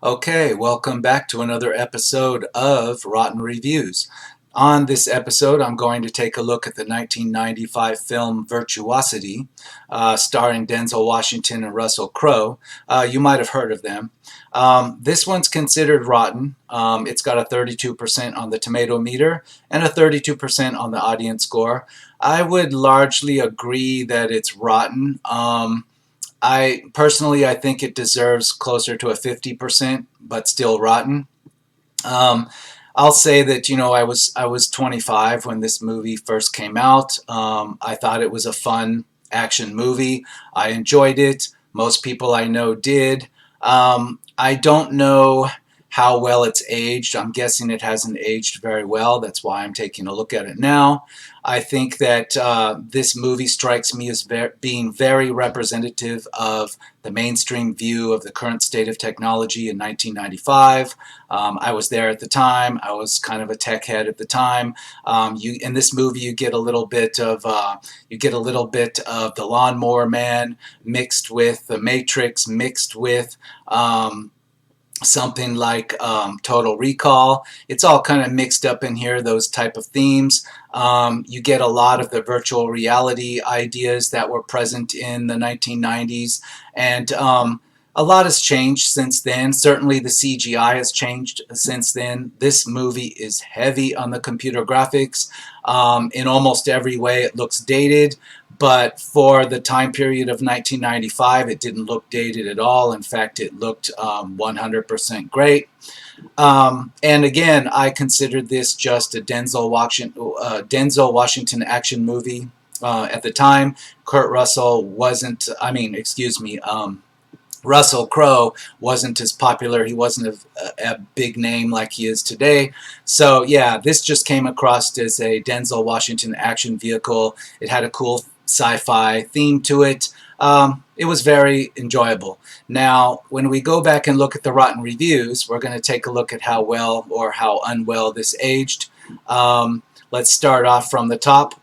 Okay, welcome back to another episode of Rotten Reviews. On this episode, I'm going to take a look at the 1995 film Virtuosity, starring Denzel Washington and Russell Crowe. You might have heard of them. This one's considered rotten. It's got a 32% on the tomato meter and a 32% on the audience score. I would largely agree that it's rotten. I think it deserves closer to a 50%, but still rotten. Um, I'll say that I was 25 when this movie first came out. I thought it was a fun action movie. I enjoyed it. Most people I know did. I don't know how well it's aged. I'm guessing it hasn't aged very well. That's why I'm taking a look at it now. I think that this movie strikes me as being very representative of the mainstream view of the current state of technology in 1995. I was there at the time. I was kind of a tech head at the time. In this movie, you get a little bit of the Lawnmower Man mixed with the Matrix, mixed with something like Total Recall. It's all kind of mixed up in here, those type of themes. You get a lot of the virtual reality ideas that were present in the 1990s, and a lot has changed since then. Certainly the CGI has changed since then. This movie is heavy on the computer graphics. In almost every way it looks dated, but for the time period of 1995, it didn't look dated at all. In fact, it looked 100% great. And again, I considered this just a Denzel Washington action movie. At the time, Kurt Russell wasn't, I mean, excuse me, Russell Crowe wasn't as popular. He wasn't a big name like he is today. So yeah, this just came across as a Denzel Washington action vehicle. It had a cool sci-fi theme to it. It was very enjoyable. Now, when we go back and look at the Rotten reviews, we're going to take a look at how well or how unwell this aged. Let's start off from the top.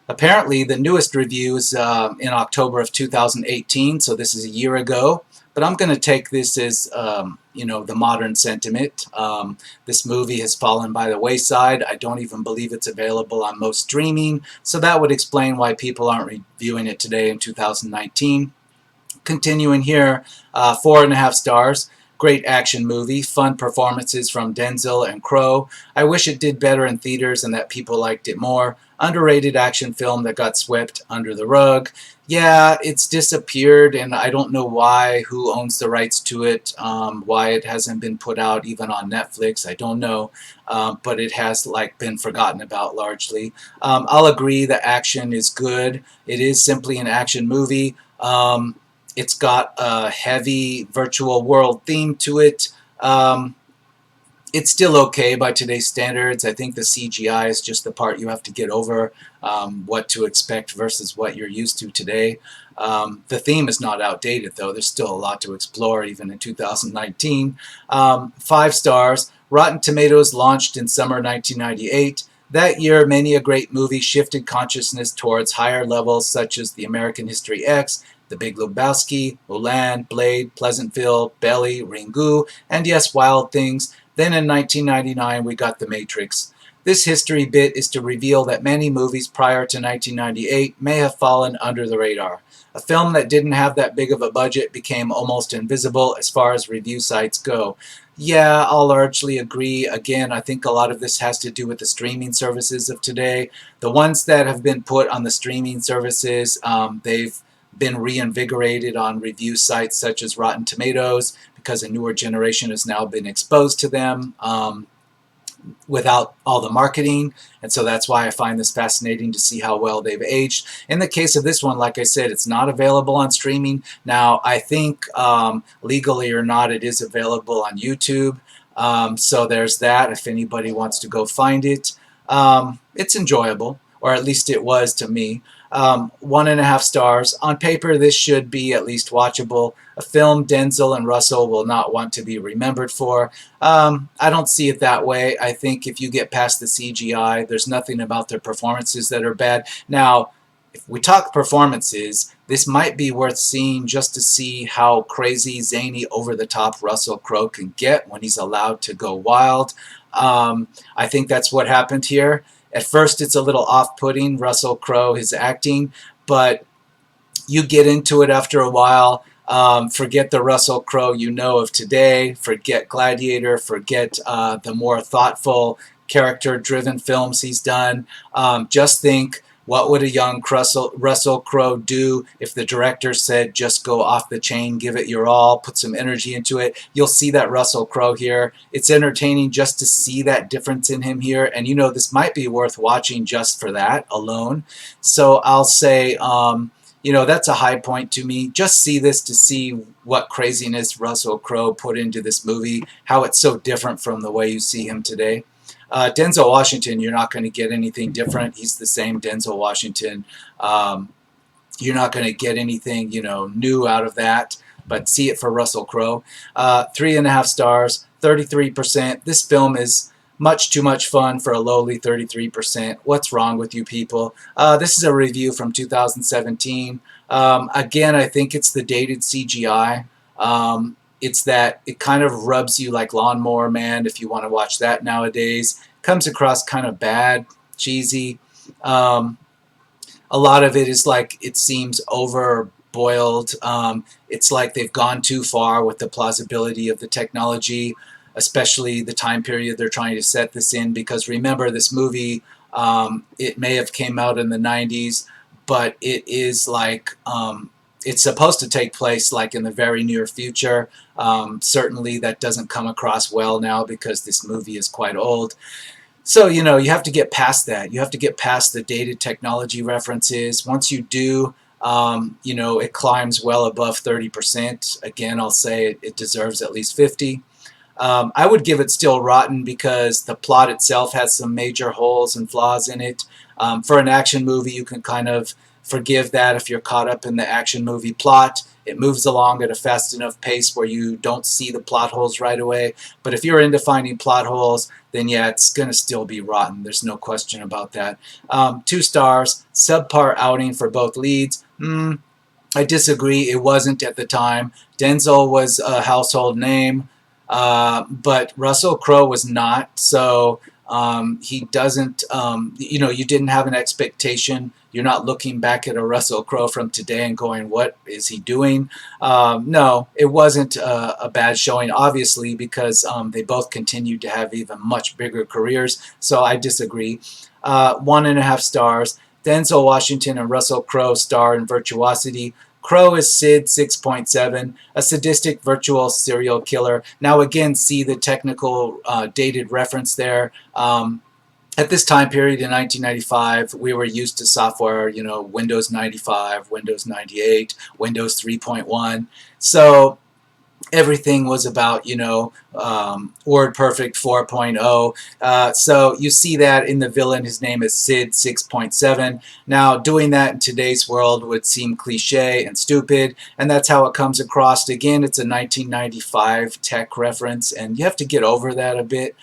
Apparently, the newest review is in October of 2018, so this is a year ago. But I'm going to take this as, the modern sentiment. This movie has fallen by the wayside. I don't even believe it's available on most streaming, so that would explain why people aren't reviewing it today in 2019. Continuing here, 4.5 stars. Great action movie, fun performances from Denzel and Crowe. I wish it did better in theaters and that people liked it more. Underrated action film that got swept under the rug. Yeah, it's disappeared, and I don't know why, who owns the rights to it, why it hasn't been put out even on Netflix, I don't know, but it has been forgotten about largely. I'll agree the action is good. It is simply an action movie. It's got a heavy virtual world theme to it. It's still okay by today's standards. I think the CGI is just the part you have to get over, what to expect versus what you're used to today. The theme is not outdated, though. There's still a lot to explore, even in 2019. 5 stars. Rotten Tomatoes launched in summer 1998. That year, many a great movie shifted consciousness towards higher levels, such as The American History X, The Big Lebowski, Mulan, Blade, Pleasantville, Belly, Ringu, and yes, Wild Things. Then in 1999, we got The Matrix. This history bit is to reveal that many movies prior to 1998 may have fallen under the radar. A film that didn't have that big of a budget became almost invisible as far as review sites go. Yeah, I'll largely agree. Again, I think a lot of this has to do with the streaming services of today. The ones that have been put on the streaming services, they've been reinvigorated on review sites such as Rotten Tomatoes because a newer generation has now been exposed to them without all the marketing, and so that's why I find this fascinating to see how well they've aged. In the case of this one, like I said, it's not available on streaming. Now, I think legally or not, it is available on YouTube, so there's that if anybody wants to go find it. It's enjoyable, or at least it was to me. 1.5 stars. On paper, this should be at least watchable. A film Denzel and Russell will not want to be remembered for. I don't see it that way. I think if you get past the CGI, there's nothing about their performances that are bad. Now, if we talk performances, this might be worth seeing just to see how crazy, zany, over-the-top Russell Crowe can get when he's allowed to go wild. I think that's what happened here. At first, it's a little off-putting, Russell Crowe, his acting, but you get into it after a while. Forget the Russell Crowe you know of today. Forget Gladiator. Forget the more thoughtful, character-driven films he's done. Just think, what would a young Russell Crowe do if the director said, just go off the chain, give it your all, put some energy into it? You'll see that Russell Crowe here. It's entertaining just to see that difference in him here. And, this might be worth watching just for that alone. So I'll say, that's a high point to me. Just see this to see what craziness Russell Crowe put into this movie, how it's so different from the way you see him today. Denzel Washington, you're not going to get anything different. He's the same Denzel Washington. You're not going to get anything, new out of that. But see it for Russell Crowe. 3.5 stars, 33%. This film is much too much fun for a lowly 33%. What's wrong with you people? This is a review from 2017. Again, I think it's the dated CGI. It's that it kind of rubs you like Lawnmower Man if you want to watch that nowadays. Comes across kind of bad, cheesy. A lot of it is like it seems overboiled. It's like they've gone too far with the plausibility of the technology, especially the time period they're trying to set this in, because remember, this movie, it may have came out in the 90s, but it is like, it's supposed to take place like in the very near future. Certainly that doesn't come across well now because this movie is quite old. So, you have to get past that. You have to get past the dated technology references. Once you do, it climbs well above 30%. Again, I'll say it deserves at least 50. I would give it still rotten because the plot itself has some major holes and flaws in it. For an action movie, you can kind of forgive that if you're caught up in the action movie plot. It moves along at a fast enough pace where you don't see the plot holes right away. But if you're into finding plot holes, then yeah, it's going to still be rotten. There's no question about that. 2 stars, subpar outing for both leads. I disagree. It wasn't at the time. Denzel was a household name. But Russell Crowe was not, so he doesn't, you didn't have an expectation. You're not looking back at a Russell Crowe from today and going, what is he doing? No, it wasn't a bad showing, obviously, because they both continued to have even much bigger careers, so I disagree. 1.5 stars. Denzel Washington and Russell Crowe star in Virtuosity. Crowe is Sid, 6.7, a sadistic virtual serial killer. Now again, see the technical dated reference there. At this time period in 1995, we were used to software, Windows 95, Windows 98, Windows 3.1. So everything was about, WordPerfect 4.0. So you see that in the villain. His name is Sid, 6.7. Now, doing that in today's world would seem cliche and stupid, and that's how it comes across. Again, it's a 1995 tech reference, and you have to get over that a bit.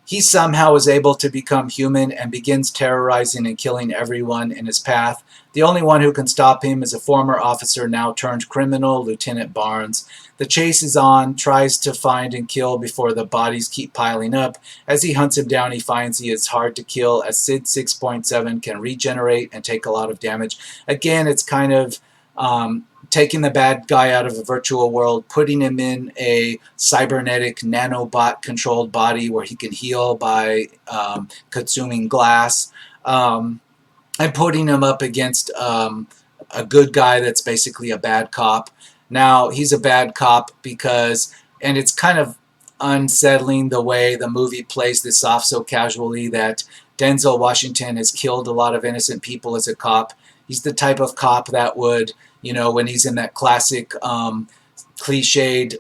He somehow is able to become human and begins terrorizing and killing everyone in his path. The only one who can stop him is a former officer now turned criminal, Lieutenant Barnes. The chase is on, tries to find and kill before the bodies keep piling up. As he hunts him down, he finds he is hard to kill, as Sid 6.7 can regenerate and take a lot of damage. Again, it's kind of taking the bad guy out of a virtual world, putting him in a cybernetic nanobot-controlled body where he can heal by consuming glass, and putting him up against a good guy that's basically a bad cop. Now, he's a bad cop because, and it's kind of unsettling the way the movie plays this off so casually, that Denzel Washington has killed a lot of innocent people as a cop. He's the type of cop that would, when he's in that classic cliched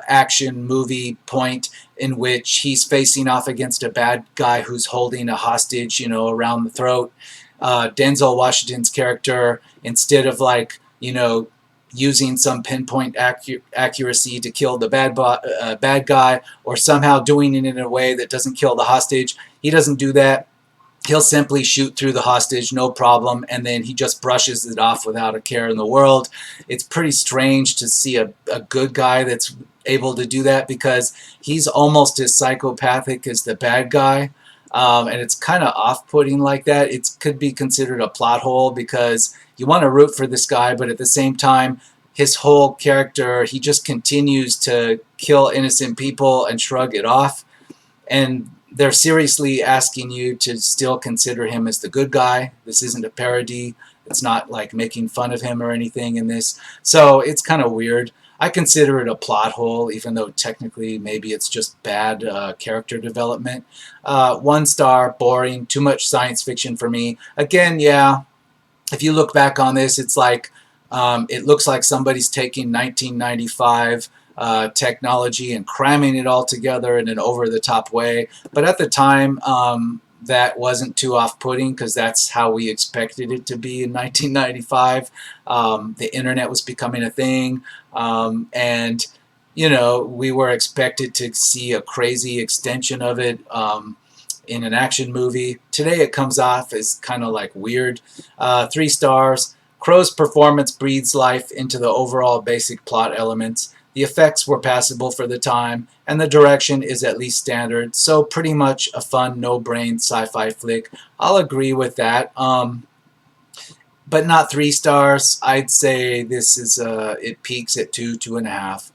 action movie point in which he's facing off against a bad guy who's holding a hostage, around the throat. Denzel Washington's character, instead of using some pinpoint accuracy to kill the bad guy, or somehow doing it in a way that doesn't kill the hostage, he doesn't do that. he'll simply shoot through the hostage, no problem, and then he just brushes it off without a care in the world. It's pretty strange to see a good guy that's able to do that, because he's almost as psychopathic as the bad guy. And it's kind of off-putting like that. It could be considered a plot hole, because you want to root for this guy, but at the same time, his whole character, he just continues to kill innocent people and shrug it off. And they're seriously asking you to still consider him as the good guy. This isn't a parody. It's not like making fun of him or anything in this. So it's kind of weird. I consider it a plot hole, even though technically maybe it's just bad character development. 1 star, boring, too much science fiction for me. Again, yeah, if you look back on this, it's like it looks like somebody's taking 1995 technology and cramming it all together in an over-the-top way. But at the time, that wasn't too off-putting, because that's how we expected it to be in 1995. The internet was becoming a thing, and we were expected to see a crazy extension of it. In an action movie. Today it comes off as kind of like weird. 3 stars. Crowe's performance breathes life into the overall basic plot elements. The effects were passable for the time, and the direction is at least standard, so pretty much a fun, no-brain sci-fi flick. I'll agree with that. But not 3 stars. I'd say this is it peaks at 2.5.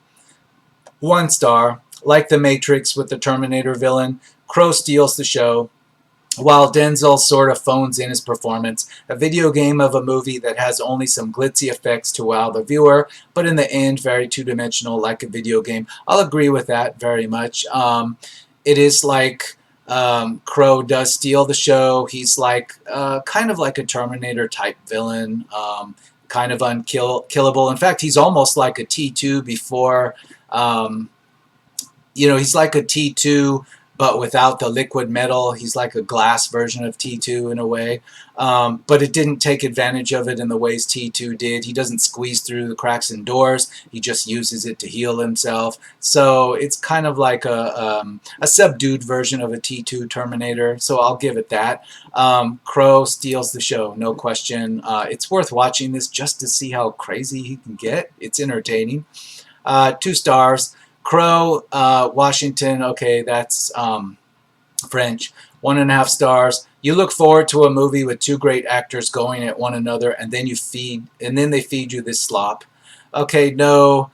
1 star. Like The Matrix with the Terminator villain, Crowe steals the show, while Denzel sort of phones in his performance. A video game of a movie that has only some glitzy effects to wow the viewer, but in the end, very two-dimensional, like a video game. I'll agree with that very much. It is like Crowe does steal the show. He's like kind of like a Terminator-type villain, kind of unkillable. In fact, he's almost like a T2 before... he's like a T2, but without the liquid metal. He's like a glass version of T2 in a way. But it didn't take advantage of it in the ways T2 did. He doesn't squeeze through the cracks in doors. He just uses it to heal himself. So it's kind of like a subdued version of a T2 Terminator. So I'll give it that. Crowe steals the show, no question. It's worth watching this just to see how crazy he can get. It's entertaining. 2 stars. Crowe, Washington, okay, that's French. 1.5 stars. You look forward to a movie with 2 great actors going at one another, and then they feed you this slop. Okay, no,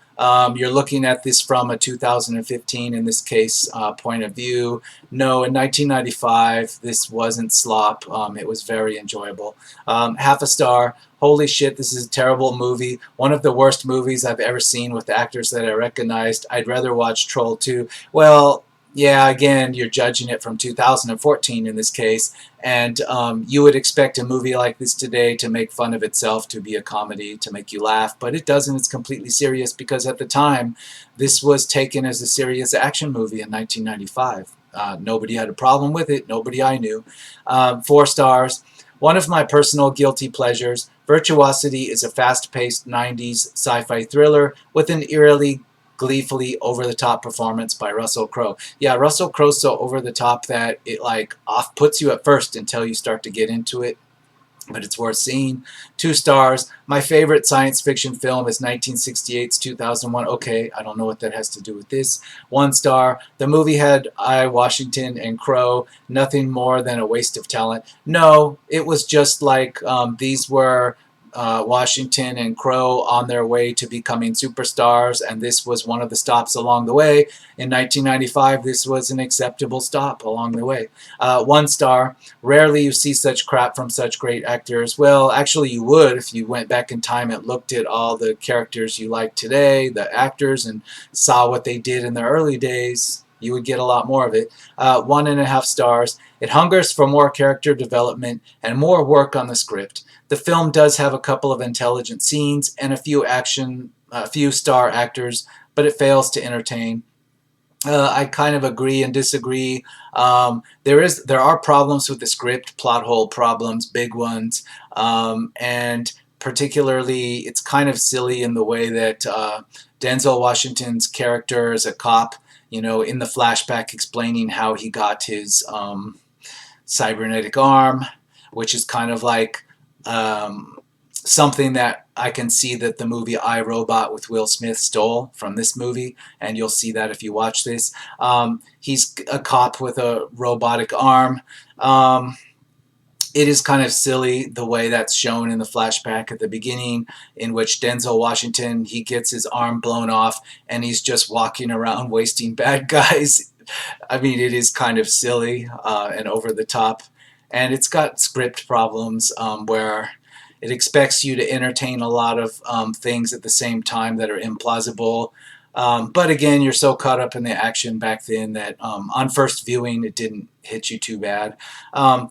you're looking at this from a 2015, in this case, point of view. No, in 1995, this wasn't slop. It was very enjoyable. 0.5 star. Holy shit, this is a terrible movie. One of the worst movies I've ever seen with actors that I recognized. I'd rather watch Troll 2. Well, yeah, again, you're judging it from 2014 in this case, and you would expect a movie like this today to make fun of itself, to be a comedy, to make you laugh, but it doesn't. It's completely serious, because at the time, this was taken as a serious action movie in 1995. Nobody had a problem with it, nobody I knew. 4 stars. One of my personal guilty pleasures, Virtuosity, is a fast-paced 90s sci-fi thriller with an eerily, gleefully over-the-top performance by Russell Crowe. Yeah, Russell Crowe's so over-the-top that it like off-puts you at first until you start to get into it. But it's worth seeing. 2 stars. My favorite science fiction film is 1968's 2001. Okay, I don't know what that has to do with this. 1 star. The movie had Washington and Crowe. Nothing more than a waste of talent. No, it was just like these were Washington and Crowe on their way to becoming superstars, and this was one of the stops along the way. In 1995, this was an acceptable stop along the way. 1 star. Rarely you see such crap from such great actors. Well, actually you would if you went back in time and looked at all the characters you like today, the actors, and saw what they did in their early days. You would get a lot more of it. 1.5 stars. It hungers for more character development and more work on the script. The film does have a couple of intelligent scenes and a few star actors, but it fails to entertain. I kind of agree and disagree. There are problems with the script, plot hole problems, big ones, and particularly it's kind of silly in the way that Denzel Washington's character as a cop, in the flashback explaining how he got his cybernetic arm, which is kind of like something that I can see that the movie I, Robot with Will Smith stole from this movie, and you'll see that if you watch this. He's a cop with a robotic arm. It is kind of silly the way that's shown in the flashback at the beginning, in which Denzel Washington, he gets his arm blown off and he's just walking around wasting bad guys. I mean, it is kind of silly and over the top, and it's got script problems where it expects you to entertain a lot of things at the same time that are implausible. But again, you're so caught up in the action back then that on first viewing, it didn't hit you too bad.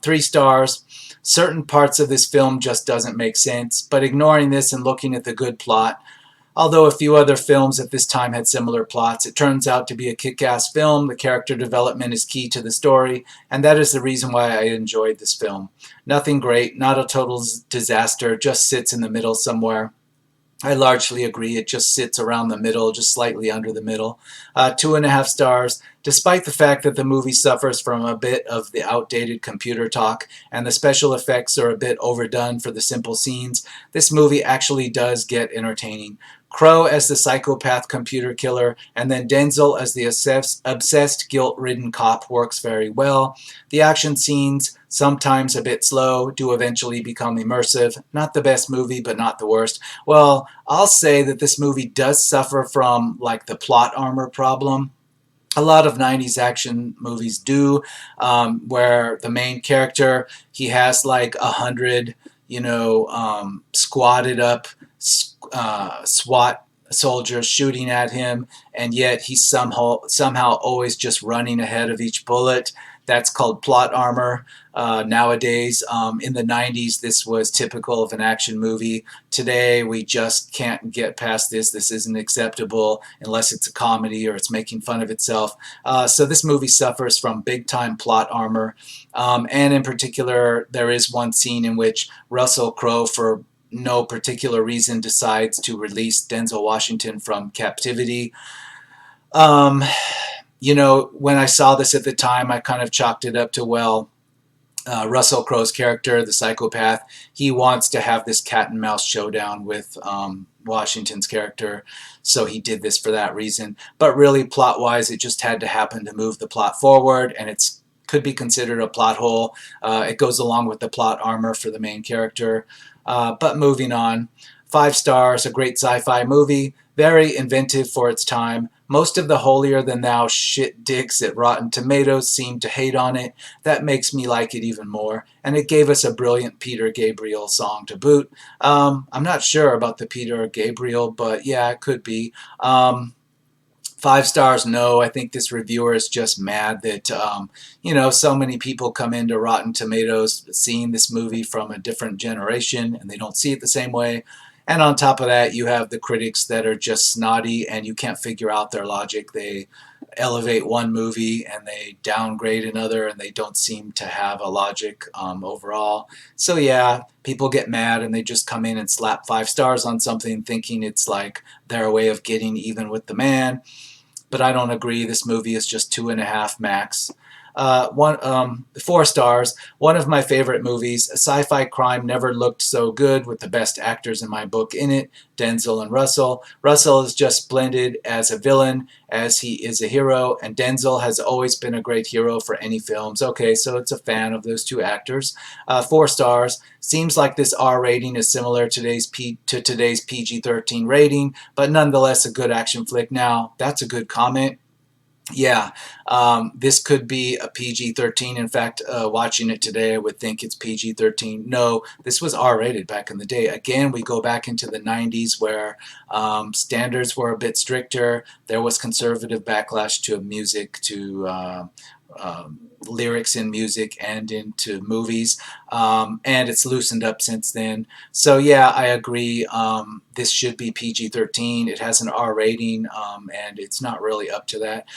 3 stars. Certain parts of this film just doesn't make sense, but ignoring this and looking at the good plot, although a few other films at this time had similar plots, it turns out to be a kick-ass film. The character development is key to the story, and that is the reason why I enjoyed this film. Nothing great, not a total disaster, just sits in the middle somewhere. I largely agree. It just sits around the middle, just slightly under the middle. 2.5 stars. Despite the fact that the movie suffers from a bit of the outdated computer talk and the special effects are a bit overdone for the simple scenes, this movie actually does get entertaining. Crowe as the psychopath computer killer, and then Denzel as the obsessed, guilt-ridden cop works very well. The action scenes, sometimes a bit slow, do eventually become immersive. Not the best movie, but not the worst. Well, I'll say that this movie does suffer from like the plot armor problem. A lot of 90s action movies do, where the main character, he has like 100, squatted up SWAT soldiers shooting at him, and yet he's somehow always just running ahead of each bullet. That's called plot armor. Nowadays, in the 90s, this was typical of an action movie. Today, we just can't get past this. This isn't acceptable unless it's a comedy or it's making fun of itself. So this movie suffers from big-time plot armor. And in particular, there is one scene in which Russell Crowe, for no particular reason, decides to release Denzel Washington from captivity. When I saw this at the time, I kind of chalked it up to, well, Russell Crowe's character, the psychopath, he wants to have this cat and mouse showdown with Washington's character, so he did this for that reason. But really, plot-wise, it just had to happen to move the plot forward, and it's could be considered a plot hole. It goes along with the plot armor for the main character. But moving on, 5 stars, a great sci-fi movie, very inventive for its time. Most of the holier-than-thou shit dicks at Rotten Tomatoes seem to hate on it. That makes me like it even more. And it gave us a brilliant Peter Gabriel song to boot. I'm not sure about the Peter Gabriel, but yeah, it could be. 5 stars, no. I think this reviewer is just mad that, so many people come into Rotten Tomatoes seeing this movie from a different generation and they don't see it the same way. And on top of that, you have the critics that are just snotty and you can't figure out their logic. They elevate one movie and they downgrade another, and they don't seem to have a logic overall. So yeah, people get mad and they just come in and slap 5 stars on something thinking it's like their way of getting even with the man. But I don't agree. This movie is just 2.5 max. 4 stars. One of my favorite movies. A sci-fi crime never looked so good, with the best actors in my book in it, Denzel and Russell. Russell is just splendid as a villain as he is a hero, and Denzel has always been a great hero for any films. Okay, so it's a fan of those two actors. 4 stars. Seems like this R rating is similar to today's PG-13 rating, but nonetheless a good action flick. Now, that's a good comment. Yeah, this could be a PG-13. In fact, watching it today, I would think it's PG-13. No, this was R-rated back in the day. Again, we go back into the 90s where standards were a bit stricter. There was conservative backlash to music, to lyrics in music and into movies, and it's loosened up since then. So yeah, I agree. This should be PG-13. It has an R rating, and it's not really up to that.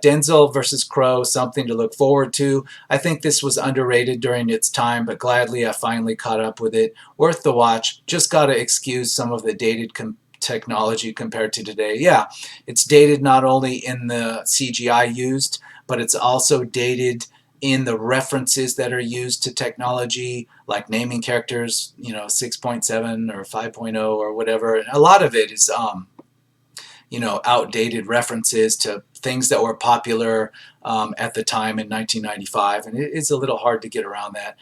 Denzel versus Crowe, something to look forward to. I think this was underrated during its time, but gladly I finally caught up with it. Worth the watch. Just gotta excuse some of the dated technology compared to today. Yeah, it's dated not only in the CGI used, but it's also dated in the references that are used to technology, like naming characters, 6.7 or 5.0 or whatever. A lot of it is outdated references to things that were popular at the time in 1995, and it's a little hard to get around that.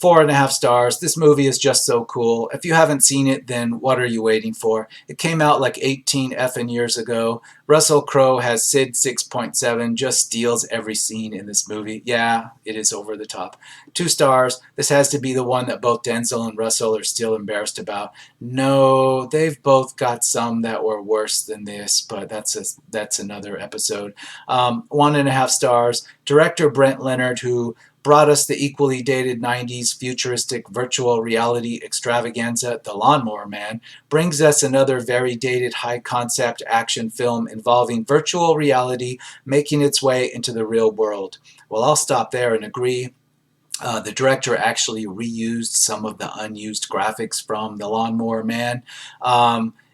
4.5 stars. This movie is just so cool. If you haven't seen it, then what are you waiting for? It came out like 18 effing years ago. Russell Crowe has Sid 6.7, just steals every scene in this movie. Yeah, it is over the top. 2 stars. This has to be the one that both Denzel and Russell are still embarrassed about. No, they've both got some that were worse than this, but that's another episode. 1.5 stars. Director Brent Leonard, who brought us the equally dated 90s futuristic virtual reality extravaganza, The Lawnmower Man, brings us another very dated high-concept action film involving virtual reality making its way into the real world. Well, I'll stop there and agree. The director actually reused some of the unused graphics from The Lawnmower Man.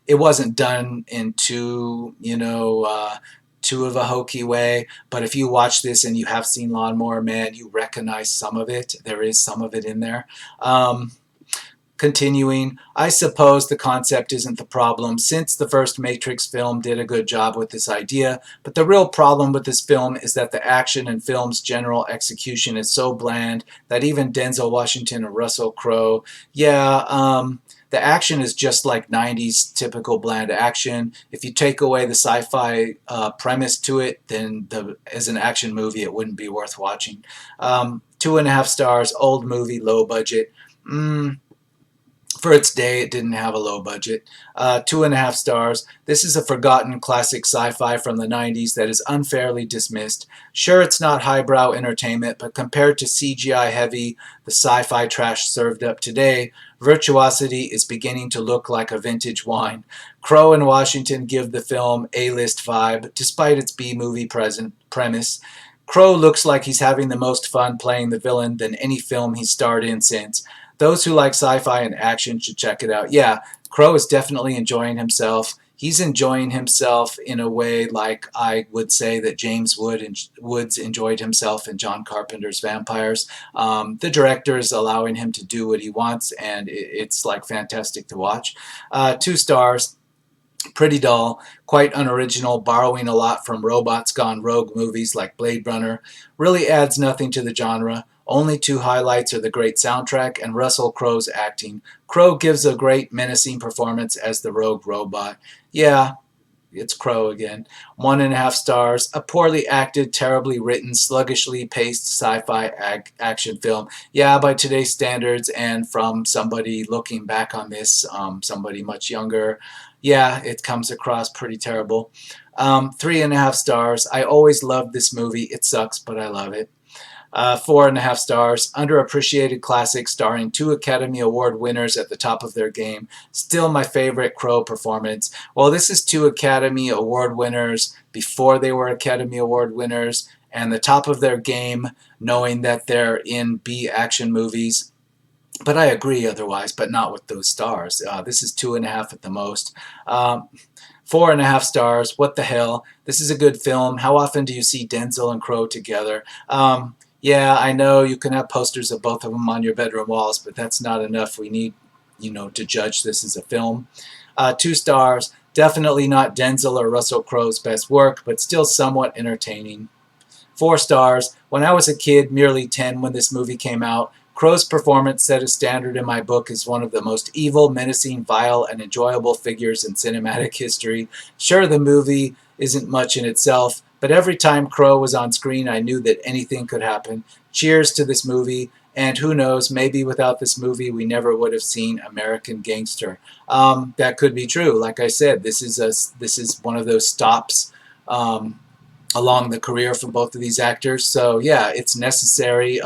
It wasn't done in too of a hokey way, but if you watch this and you have seen Lawnmower Man, you recognize some of it. There is some of it in there. Continuing, I suppose the concept isn't the problem, since the first Matrix film did a good job with this idea, but the real problem with this film is that the action and film's general execution is so bland that even Denzel Washington or Russell Crowe, the action is just like 90s typical bland action. If you take away the sci-fi premise to it, then as an action movie, it wouldn't be worth watching. 2.5 stars, old movie, low budget. For its day, it didn't have a low budget. 2.5 stars. This is a forgotten classic sci-fi from the 90s that is unfairly dismissed. Sure, it's not highbrow entertainment, but compared to CGI-heavy, the sci-fi trash served up today, Virtuosity is beginning to look like a vintage wine. Crowe and Washington give the film A-list vibe, despite its B-movie premise. Crowe looks like he's having the most fun playing the villain than any film he's starred in since. Those who like sci-fi and action should check it out. Yeah, Crowe is definitely enjoying himself. He's enjoying himself in a way like I would say that James Woods enjoyed himself in John Carpenter's Vampires. The director is allowing him to do what he wants, and it's like fantastic to watch. 2 stars. Pretty dull, quite unoriginal, borrowing a lot from robots gone rogue movies like Blade Runner. Really adds nothing to the genre. Only 2 highlights are the great soundtrack and Russell Crowe's acting. Crowe gives a great menacing performance as the rogue robot. Yeah, it's Crowe again. 1.5 stars. A poorly acted, terribly written, sluggishly paced sci-fi action film. Yeah, by today's standards and from somebody looking back on this, somebody much younger, yeah, it comes across pretty terrible. 3.5 stars. I always loved this movie. It sucks, but I love it. 4.5 stars. Underappreciated classic starring 2 Academy Award winners at the top of their game. Still my favorite Crowe performance. Well, this is 2 Academy Award winners before they were Academy Award winners and the top of their game, knowing that they're in B action movies. But I agree otherwise, but not with those stars. This is 2.5 at the most. 4.5 stars. What the hell? This is a good film. How often do you see Denzel and Crowe together? Yeah, I know you can have posters of both of them on your bedroom walls, but that's not enough. We need, to judge this as a film. 2 stars. Definitely not Denzel or Russell Crowe's best work, but still somewhat entertaining. 4 stars. When I was a kid, merely 10 when this movie came out, Crowe's performance set a standard in my book as one of the most evil, menacing, vile, and enjoyable figures in cinematic history. Sure, the movie isn't much in itself, but every time Crowe was on screen, I knew that anything could happen. Cheers to this movie, and who knows, maybe without this movie, we never would have seen American Gangster. That could be true. Like I said, this is one of those stops along the career for both of these actors. So yeah, it's necessary.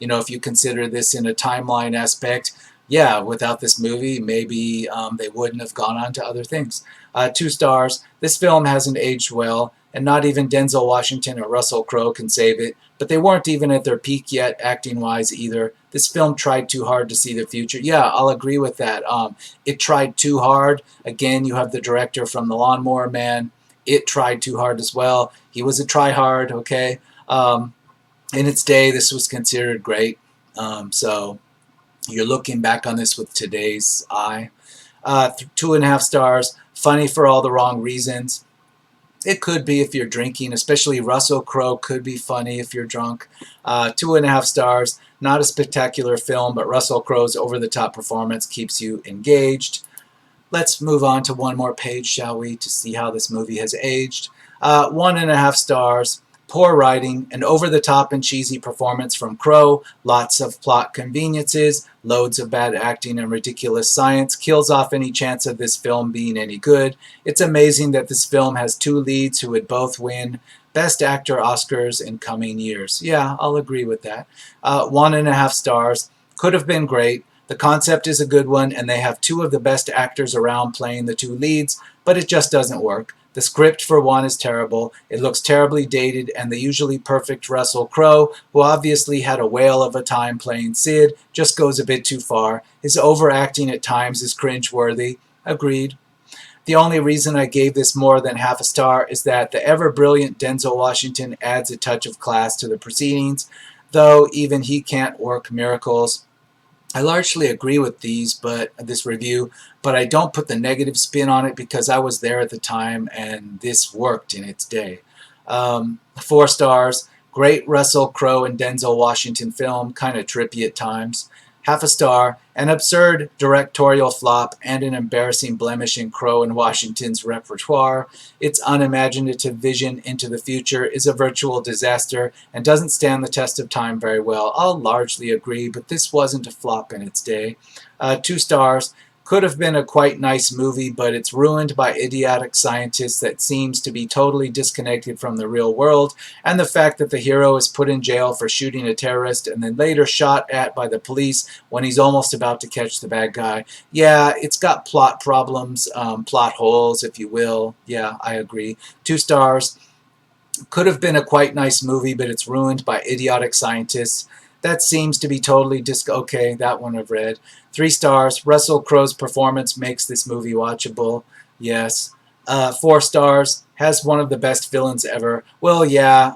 If you consider this in a timeline aspect, yeah, without this movie, maybe they wouldn't have gone on to other things. 2 stars. This film hasn't aged well, and not even Denzel Washington or Russell Crowe can save it, but they weren't even at their peak yet, acting-wise either. This film tried too hard to see the future. Yeah, I'll agree with that. It tried too hard. Again, you have the director from The Lawnmower Man. It tried too hard as well. He was a try-hard, okay? In its day, this was considered great. So you're looking back on this with today's eye. 2.5 stars. Funny for all the wrong reasons. It could be if you're drinking, especially Russell Crowe could be funny if you're drunk. 2.5 stars. Not a spectacular film, but Russell Crowe's over-the-top performance keeps you engaged. Let's move on to one more page, shall we, to see how this movie has aged. 1.5 stars. Poor writing, an over-the-top and cheesy performance from Crowe, lots of plot conveniences, loads of bad acting and ridiculous science, kills off any chance of this film being any good. It's amazing that this film has two leads who would both win Best Actor Oscars in coming years. Yeah, I'll agree with that. 1.5 stars. Could have been great. The concept is a good one, and they have two of the best actors around playing the two leads, but it just doesn't work. The script, for one, is terrible. It looks terribly dated, and the usually perfect Russell Crowe, who obviously had a whale of a time playing Sid, just goes a bit too far. His overacting at times is cringeworthy. Agreed. The only reason I gave this more than half a star is that the ever-brilliant Denzel Washington adds a touch of class to the proceedings, though even he can't work miracles. I largely agree with this review, but I don't put the negative spin on it because I was there at the time and this worked in its day. 4 stars. Great Russell Crowe and Denzel Washington film, kind of trippy at times. Half a star. An absurd directorial flop and an embarrassing blemish in Crowe and Washington's repertoire. Its unimaginative vision into the future is a virtual disaster and doesn't stand the test of time very well. I'll largely agree, but this wasn't a flop in its day. 2 stars. Could have been a quite nice movie, but it's ruined by idiotic scientists that seems to be totally disconnected from the real world, and the fact that the hero is put in jail for shooting a terrorist and then later shot at by the police when he's almost about to catch the bad guy. Yeah, it's got plot problems, plot holes, if you will. Yeah, I agree. 2 stars. Could have been a quite nice movie, but it's ruined by idiotic scientists. That seems to be totally okay, that one I've read. 3 stars. Russell Crowe's performance makes this movie watchable. Yes. 4 stars. Has one of the best villains ever. Well, yeah,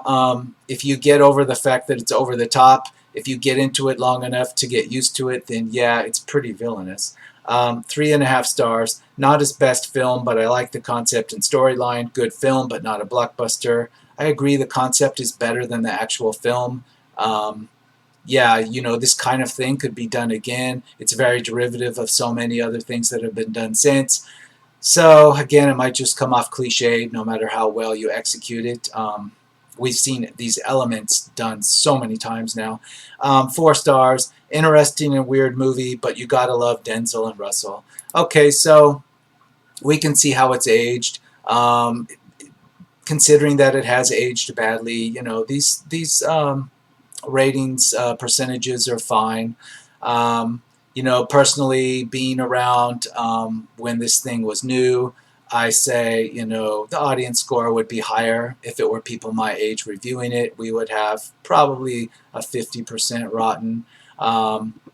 if you get over the fact that it's over the top, if you get into it long enough to get used to it, then yeah, it's pretty villainous. 3.5 stars. Not his best film, but I like the concept and storyline. Good film, but not a blockbuster. I agree the concept is better than the actual film. Yeah, this kind of thing could be done again. It's very derivative of so many other things that have been done since. So, again, it might just come off cliched no matter how well you execute it. We've seen these elements done so many times now. 4 stars. Interesting and weird movie, but you gotta love Denzel and Russell. Okay, so we can see how it's aged. Considering that it has aged badly, these ratings percentages are fine. Personally, being around when this thing was new, I say, the audience score would be higher. If it were people my age reviewing it, we would have probably a 50% rotten.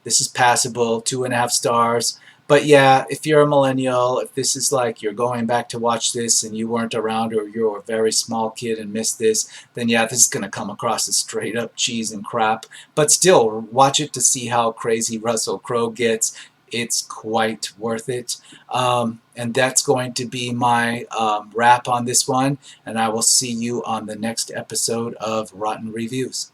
This is passable, 2.5 stars. But yeah, if you're a millennial, if this is like you're going back to watch this and you weren't around or you're a very small kid and missed this, then yeah, this is going to come across as straight up cheese and crap. But still, watch it to see how crazy Russell Crowe gets. It's quite worth it. And that's going to be my wrap on this one. And I will see you on the next episode of Rotten Reviews.